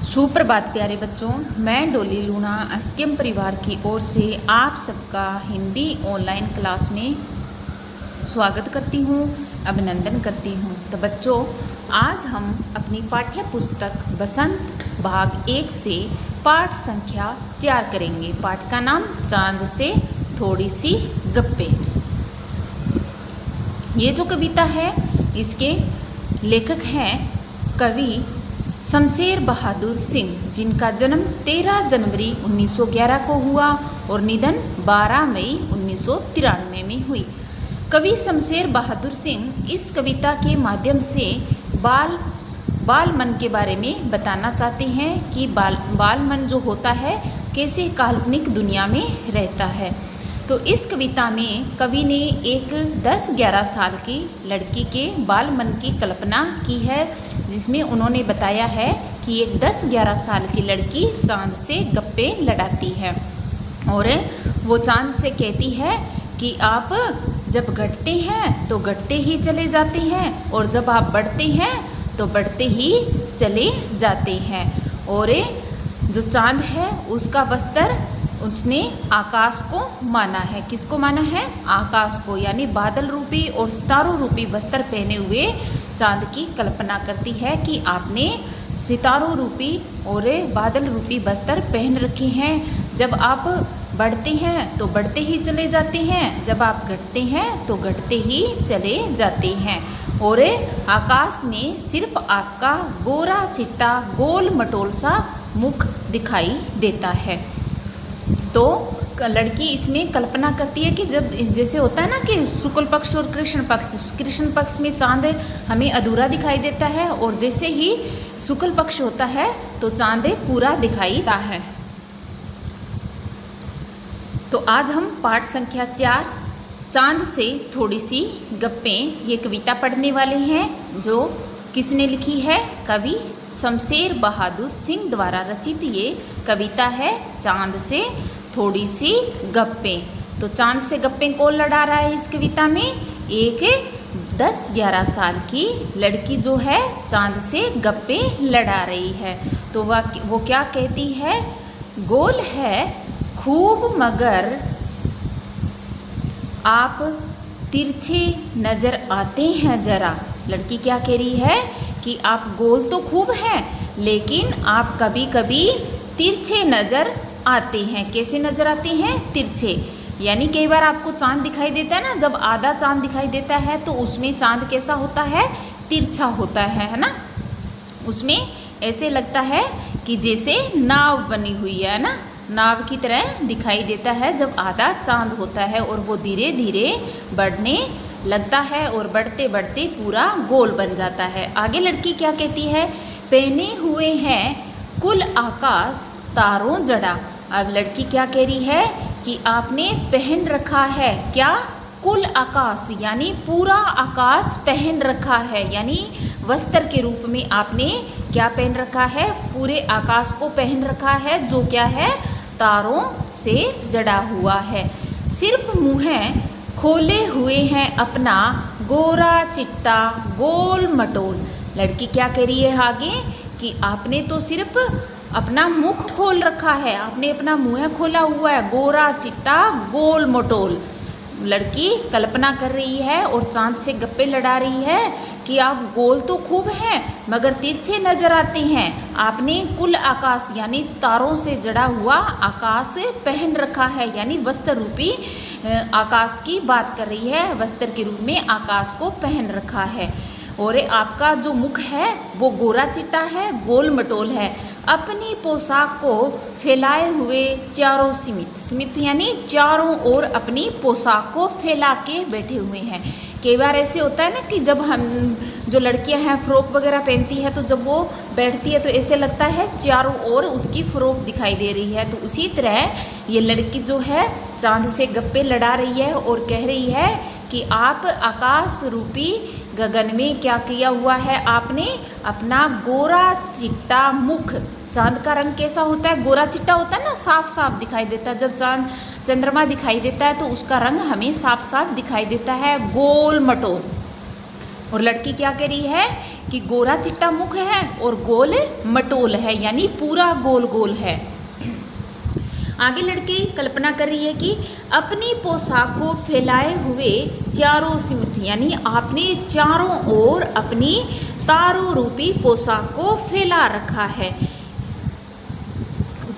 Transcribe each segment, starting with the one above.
सुप्रभात प्यारे बच्चों, मैं डोली लूना एसकेएम परिवार की ओर से आप सबका हिंदी ऑनलाइन क्लास में स्वागत करती हूँ, अभिनंदन करती हूँ। तो बच्चों, आज हम अपनी पाठ्य पुस्तक बसंत भाग 1 से पाठ संख्या 4 करेंगे। पाठ का नाम चांद से थोड़ी सी गप्पे। ये जो कविता है इसके लेखक हैं कवि शमशेर बहादुर सिंह, जिनका जन्म 13 जनवरी 1911 को हुआ और निधन 12 मई 1993 में हुई। कवि शमशेर बहादुर सिंह इस कविता के माध्यम से बाल मन के बारे में बताना चाहते हैं कि बाल मन जो होता है कैसे काल्पनिक दुनिया में रहता है। तो इस कविता में कवि ने एक 10-11 साल की लड़की के बाल मन की कल्पना की है, जिसमें उन्होंने बताया है कि एक 10-11 साल की लड़की चांद से गप्पे लड़ाती है और वो चांद से कहती है कि आप जब घटते हैं तो घटते ही चले जाते हैं और जब आप बढ़ते हैं तो बढ़ते ही चले जाते हैं। और जो चांद है उसका वस्त्र उसने आकाश को माना है। किसको माना है? आकाश को, यानी बादल रूपी और सितारों रूपी वस्त्र पहने हुए चांद की कल्पना करती है कि आपने सितारों रूपी और बादल रूपी वस्त्र पहन रखे हैं। जब आप बढ़ते हैं तो बढ़ते ही चले जाते हैं, जब आप घटते हैं तो घटते ही चले जाते हैं। और आकाश में सिर्फ आपका गोरा चिट्टा गोल मटोल सा मुख दिखाई देता है। तो लड़की इसमें कल्पना करती है कि जब जैसे होता है ना कि शुक्ल पक्ष और कृष्ण पक्ष में चांद हमें अधूरा दिखाई देता है और जैसे ही शुक्ल पक्ष होता है तो चांद पूरा दिखाई देता है। तो आज हम पाठ संख्या 4 चांद से थोड़ी सी गप्पें ये कविता पढ़ने वाले हैं, जो किसने लिखी है? कवि शमशेर बहादुर सिंह द्वारा रचित ये कविता है चांद से थोड़ी सी गप्पें। तो चांद से गप्पें कौन लड़ा रहा है इस कविता में? एक 10-11 साल की लड़की जो है चांद से गप्पे लड़ा रही है। तो वो क्या कहती है? गोल है खूब मगर आप तिरछे नजर आते हैं जरा। लड़की क्या कह रही है कि आप गोल तो खूब हैं लेकिन आप कभी कभी तिरछे नजर आते हैं। कैसे नजर आते हैं? तिरछे। यानी कई बार आपको चांद दिखाई देता है ना, जब आधा चांद दिखाई देता है तो उसमें चांद कैसा होता है? तिरछा होता है ना। उसमें ऐसे लगता है कि जैसे नाव बनी हुई है ना, नाव की तरह दिखाई देता है जब आधा चांद होता है और वो धीरे धीरे बढ़ने लगता है और बढ़ते बढ़ते पूरा गोल बन जाता है। आगे लड़की क्या कहती है? पहने हुए हैं कुल आकाश तारों जड़ा। अब लड़की क्या कह रही है कि आपने पहन रखा है क्या? कुल आकाश, यानी पूरा आकाश पहन रखा है, यानी वस्त्र के रूप में आपने क्या पहन रखा है? पूरे आकाश को पहन रखा है, जो क्या है? तारों से जड़ा हुआ है। सिर्फ मुँह खोले हुए हैं अपना गोरा चिट्टा गोल मटोल। लड़की क्या कह रही है आगे कि आपने तो सिर्फ अपना मुख खोल रखा है, आपने अपना मुंह खोला हुआ है, गोरा चिट्टा गोल मटोल। लड़की कल्पना कर रही है और चांद से गप्पे लड़ा रही है कि आप गोल तो खूब हैं मगर तिरछे नजर आते हैं। आपने कुल आकाश यानी तारों से जड़ा हुआ आकाश पहन रखा है, यानी वस्त्र रूपी आकाश की बात कर रही है। वस्त्र के रूप में आकाश को पहन रखा है और आपका जो मुख है वो गोरा चिट्टा है गोल मटोल है। अपनी पोशाक को फैलाए हुए चारों स्मित यानी चारों ओर अपनी पोशाक को फैला के बैठे हुए हैं। कई बार ऐसे होता है ना कि जब हम जो लड़कियां हैं फ्रॉक वगैरह पहनती है तो जब वो बैठती है तो ऐसे लगता है चारों ओर उसकी फ्रॉक दिखाई दे रही है। तो उसी तरह ये लड़की जो है चांद से गप्पे लड़ा रही है और कह रही है कि आप आकाश रूपी गगन में क्या किया हुआ है? आपने अपना गोरा चिट्टा मुख। चांद का रंग कैसा होता है? गोरा चिट्टा होता है ना, साफ साफ दिखाई देता है। जब चांद चंद्रमा दिखाई देता है तो उसका रंग हमें साफ साफ दिखाई देता है, गोल मटोल। और लड़की क्या कह रही है कि गोरा चिट्टा मुख है और गोल मटोल है, यानी पूरा गोल गोल है। आगे लड़की कल्पना कर रही है कि अपनी पोशाक को फैलाए हुए चारों सिमत, यानी आपने चारों ओर अपनी तारों रूपी पोशाक को फैला रखा है।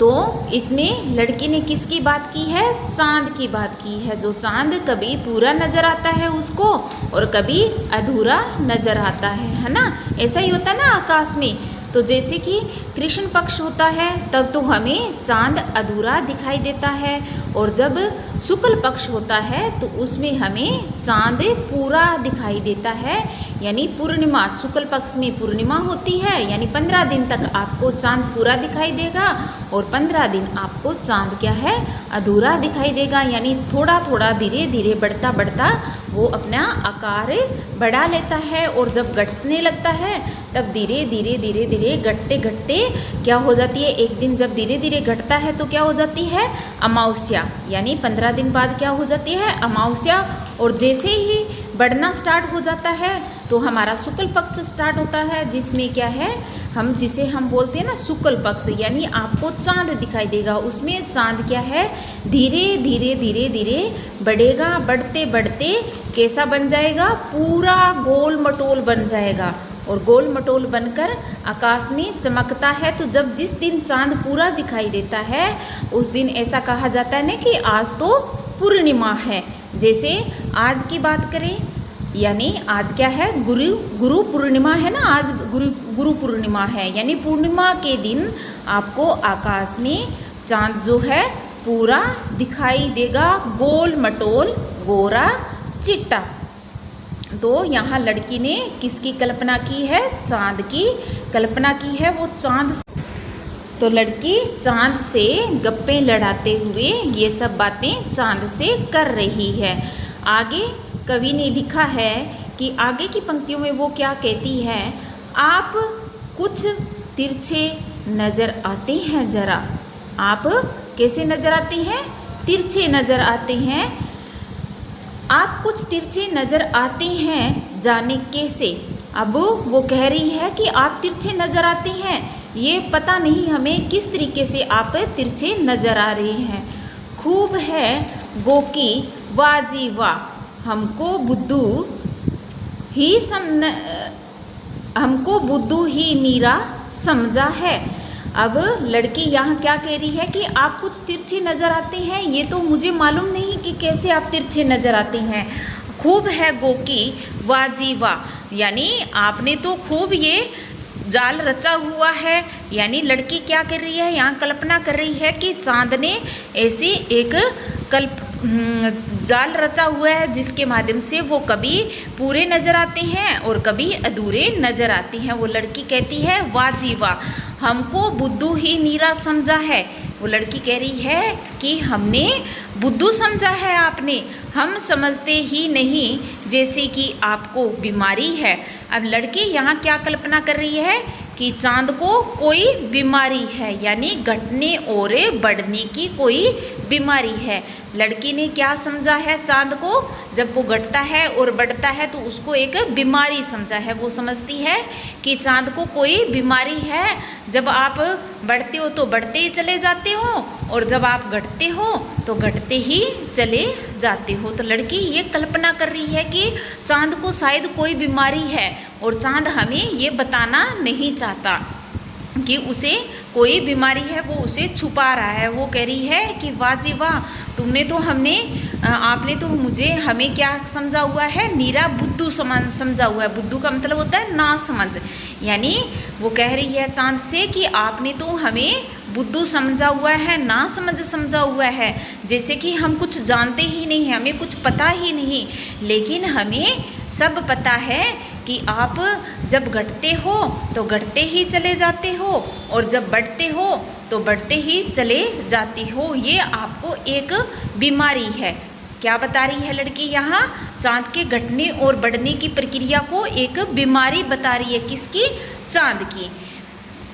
तो इसमें लड़की ने किसकी बात की है? चांद की बात की है। जो चांद कभी पूरा नज़र आता है उसको और कभी अधूरा नज़र आता है ना। ऐसा ही होता है ना आकाश में। तो जैसे कि कृष्ण पक्ष होता है तब तो हमें चांद अधूरा दिखाई देता है, और जब शुक्ल पक्ष होता है तो उसमें हमें चांद पूरा दिखाई देता है, यानी पूर्णिमा। शुक्ल पक्ष में पूर्णिमा होती है, यानी 15 दिन तक आपको चांद पूरा दिखाई देगा और 15 दिन आपको चांद क्या है? अधूरा दिखाई देगा, यानी थोड़ा थोड़ा धीरे धीरे बढ़ता बढ़ता वो अपना आकार बढ़ा लेता है, और जब घटने लगता है तब धीरे धीरे धीरे धीरे घटते घटते क्या हो जाती है? एक दिन जब धीरे धीरे घटता है तो क्या हो जाती है? अमावस्या, यानी 15 दिन बाद क्या हो जाती है? अमावस्या। और जैसे ही बढ़ना स्टार्ट हो जाता है तो हमारा शुक्ल पक्ष स्टार्ट होता है, जिसमें क्या है, जिसे हम बोलते हैं ना शुक्ल पक्ष, यानी आपको चांद दिखाई देगा। उसमें चांद क्या है? धीरे धीरे धीरे धीरे बढ़ेगा, बढ़ते बढ़ते कैसा बन जाएगा? पूरा गोल मटोल बन जाएगा, और गोल मटोल बनकर आकाश में चमकता है। तो जब जिस दिन चांद पूरा दिखाई देता है उस दिन ऐसा कहा जाता है ना कि आज तो पूर्णिमा है। जैसे आज की बात करें, यानी आज क्या है? गुरु पूर्णिमा है ना। आज गुरु पूर्णिमा है, यानी पूर्णिमा के दिन आपको आकाश में चांद जो है पूरा दिखाई देगा, गोल मटोल गोरा चिट्टा। तो यहाँ लड़की ने किसकी कल्पना की है? चांद की कल्पना की है। वो चांद, तो लड़की चांद से गप्पे लड़ाते हुए ये सब बातें चांद से कर रही है। आगे कवि ने लिखा है कि आगे की पंक्तियों में वो क्या कहती है? आप कुछ तिरछे नज़र आते हैं जरा। आप कैसे नज़र आते हैं? तिरछे नज़र आते हैं। आप कुछ तिरछे नज़र आते हैं, जाने कैसे। अब वो कह रही है कि आप तिरछे नज़र आते हैं, ये पता नहीं हमें किस तरीके से आप तिरछे नज़र आ रहे हैं। खूब है गोकी वाह जी वाह, हमको बुद्धू ही नीरा समझा है। अब लड़की यहाँ क्या कह रही है कि आप कुछ तिरछे नज़र आते हैं, ये तो मुझे मालूम नहीं कि कैसे आप तिरछे नज़र आते हैं। खूब है गोकी वाह जी वाह, यानी आपने तो खूब ये जाल रचा हुआ है। यानी लड़की क्या कर रही है? यहाँ कल्पना कर रही है कि चांद ने ऐसी एक जाल रचा हुआ है जिसके माध्यम से वो कभी पूरे नज़र आते हैं और कभी अधूरे नज़र आते हैं। वो लड़की कहती है वाह जी वाह, हमको बुद्धू ही नीरा समझा है। वो लड़की कह रही है कि हमने बुद्धू समझा है आपने, हम समझते ही नहीं जैसे कि आपको बीमारी है। अब लड़की यहाँ क्या कल्पना कर रही है कि चांद को कोई बीमारी है, यानी घटने और बढ़ने की कोई बीमारी है। लड़की ने क्या समझा है? चांद को जब वो घटता है और बढ़ता है तो उसको एक बीमारी समझा है। वो समझती है कि चांद को कोई बीमारी है। जब आप बढ़ते हो तो बढ़ते ही चले जाते हो, और जब आप घटते हो तो घटते ही चले जाते हो। तो लड़की ये कल्पना कर रही है कि चांद को शायद कोई बीमारी है, और चांद हमें ये बताना नहीं चाहता कि उसे कोई बीमारी है, वो उसे छुपा रहा है। वो कह रही है कि वाह जी वाह, आपने तो हमें क्या समझा हुआ है? नीरा बुद्धू समझा हुआ है। बुद्धू का मतलब होता है ना समझ, यानी वो कह रही है चांद से कि आपने तो हमें बुद्धू समझा हुआ है, ना समझा हुआ है, जैसे कि हम कुछ जानते ही नहीं हैं, हमें कुछ पता ही नहीं। लेकिन हमें सब पता है कि आप जब घटते हो तो घटते ही चले जाते हो, और जब बढ़ते हो तो बढ़ते ही चले जाते हो। ये आपको एक बीमारी है। क्या बता रही है लड़की यहाँ? चांद के घटने और बढ़ने की प्रक्रिया को एक बीमारी बता रही है। किसकी? चांद की।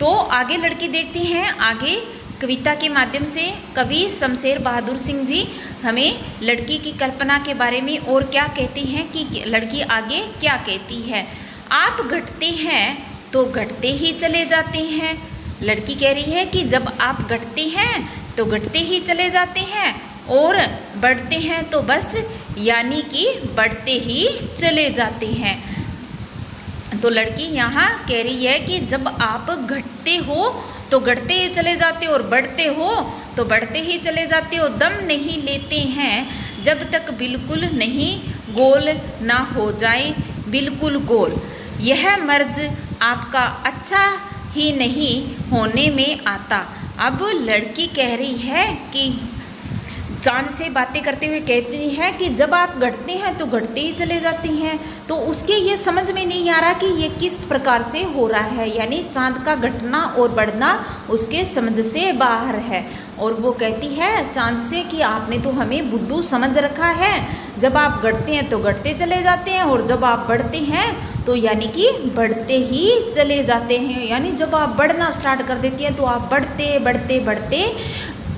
तो आगे लड़की देखते हैं, आगे कविता के माध्यम से कवि शमशेर बहादुर सिंह जी हमें लड़की की कल्पना के बारे में और क्या कहती हैं कि लड़की आगे क्या कहती है। आप घटते हैं तो घटते ही चले जाते हैं। लड़की कह रही है कि जब आप घटते हैं तो घटते ही चले जाते हैं और बढ़ते हैं तो बस यानी कि बढ़ते ही चले जाते हैं। तो लड़की यहाँ कह रही है कि जब आप घटते हो तो घटते ही चले जाते हो और बढ़ते हो तो बढ़ते ही चले जाते हो। दम नहीं लेते हैं जब तक बिल्कुल नहीं गोल ना हो जाए बिल्कुल गोल। यह मर्ज आपका अच्छा ही नहीं होने में आता। अब लड़की कह रही है कि चांद से बातें करते हुए कहती है कि जब आप घटते हैं तो घटते ही चले जाते हैं। तो उसके ये समझ में नहीं आ रहा कि ये किस प्रकार से हो रहा है, यानी चांद का घटना और बढ़ना उसके समझ से बाहर है। और वो कहती है चांद से कि आपने तो हमें बुद्धू समझ रखा है। जब आप घटते हैं तो घटते चले जाते हैं और जब आप बढ़ते हैं तो यानी कि बढ़ते ही चले जाते हैं। यानी जब आप बढ़ना स्टार्ट कर देती हैं तो आप बढ़ते बढ़ते बढ़ते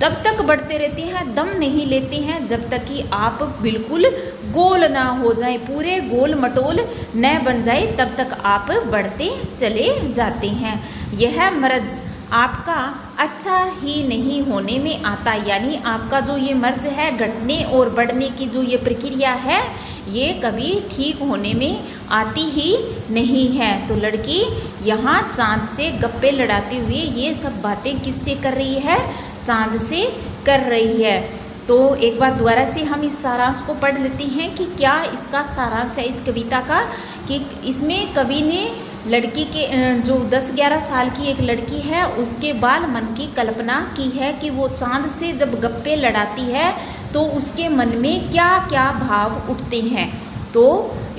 तब तक बढ़ते रहती हैं, दम नहीं लेती हैं जब तक कि आप बिल्कुल गोल ना हो जाए, पूरे गोल मटोल न बन जाए, तब तक आप बढ़ते चले जाते हैं। यह मर्ज आपका अच्छा ही नहीं होने में आता, यानी आपका जो ये मर्ज है घटने और बढ़ने की जो ये प्रक्रिया है ये कभी ठीक होने में आती ही नहीं है। तो लड़की यहाँ चांद से गप्पे लड़ाते हुए ये सब बातें किससे कर रही है? चांद से कर रही है। तो एक बार दोबारा से हम इस सारांश को पढ़ लेते हैं कि क्या इसका सारांश है इस कविता का। कि इसमें कवि ने लड़की के जो 10-11 साल की एक लड़की है उसके बाल मन की कल्पना की है कि वो चांद से जब गप्पे लड़ाती है तो उसके मन में क्या क्या भाव उठते हैं। तो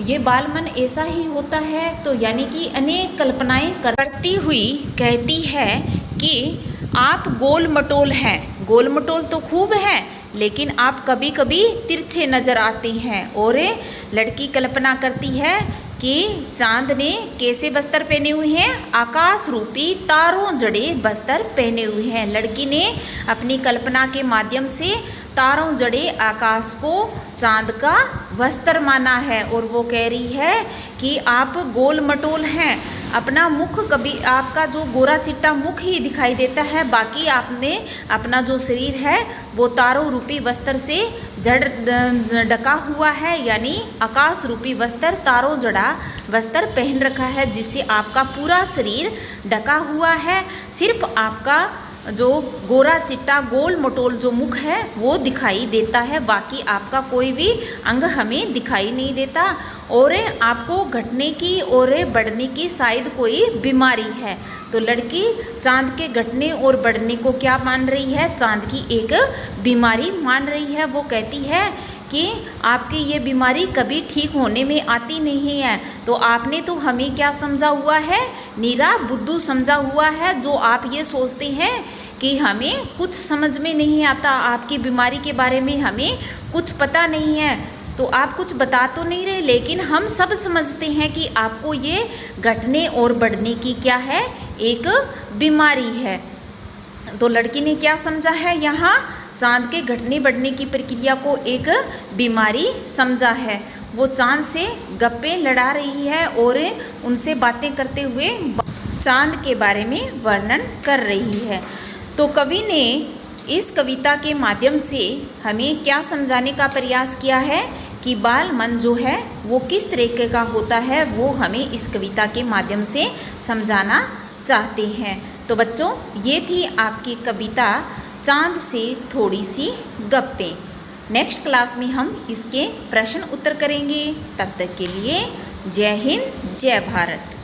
ये बाल मन ऐसा ही होता है। तो यानी कि अनेक कल्पनाएं करती हुई कहती है कि आप गोल मटोल हैं, गोल मटोल तो खूब है लेकिन आप कभी कभी तिरछे नज़र आते हैं। और लड़की कल्पना करती है कि चांद ने कैसे बस्तर पहने हुए हैं? आकाश रूपी तारों जड़े बस्तर पहने हुए हैं। लड़की ने अपनी कल्पना के माध्यम से तारों जड़े आकाश को चांद का वस्त्र माना है। और वो कह रही है कि आप गोल मटोल हैं, अपना मुख कभी आपका जो गोरा चिट्टा मुख ही दिखाई देता है, बाकी आपने अपना जो शरीर है वो तारों रूपी वस्त्र से जड़ ढका हुआ है, यानी आकाश रूपी वस्त्र तारों जड़ा वस्त्र पहन रखा है जिससे आपका पूरा शरीर ढका हुआ है। सिर्फ आपका जो गोरा चिट्टा गोल मटोल जो मुख है वो दिखाई देता है, बाकी आपका कोई भी अंग हमें दिखाई नहीं देता। और आपको घटने की और बढ़ने की शायद कोई बीमारी है। तो लड़की चांद के घटने और बढ़ने को क्या मान रही है? चांद की एक बीमारी मान रही है। वो कहती है कि आपकी ये बीमारी कभी ठीक होने में आती नहीं है। तो आपने तो हमें क्या समझा हुआ है? नीरा बुद्धू समझा हुआ है। जो आप ये सोचते हैं कि हमें कुछ समझ में नहीं आता, आपकी बीमारी के बारे में हमें कुछ पता नहीं है, तो आप कुछ बता तो नहीं रहे, लेकिन हम सब समझते हैं कि आपको ये घटने और बढ़ने की क्या है? एक बीमारी है। तो लड़की ने क्या समझा है? यहाँ चांद के घटने बढ़ने की प्रक्रिया को एक बीमारी समझा है। वो चांद से गप्पे लड़ा रही है और उनसे बातें करते हुए चांद के बारे में वर्णन कर रही है। तो कवि ने इस कविता के माध्यम से हमें क्या समझाने का प्रयास किया है कि बाल मन जो है वो किस तरीके का होता है, वो हमें इस कविता के माध्यम से समझाना चाहते हैं। तो बच्चों, ये थी आपकी कविता चांद से थोड़ी सी गप्पे। नेक्स्ट क्लास में हम इसके प्रश्न उत्तर करेंगे। तब तक के लिए जय हिंद, जय भारत।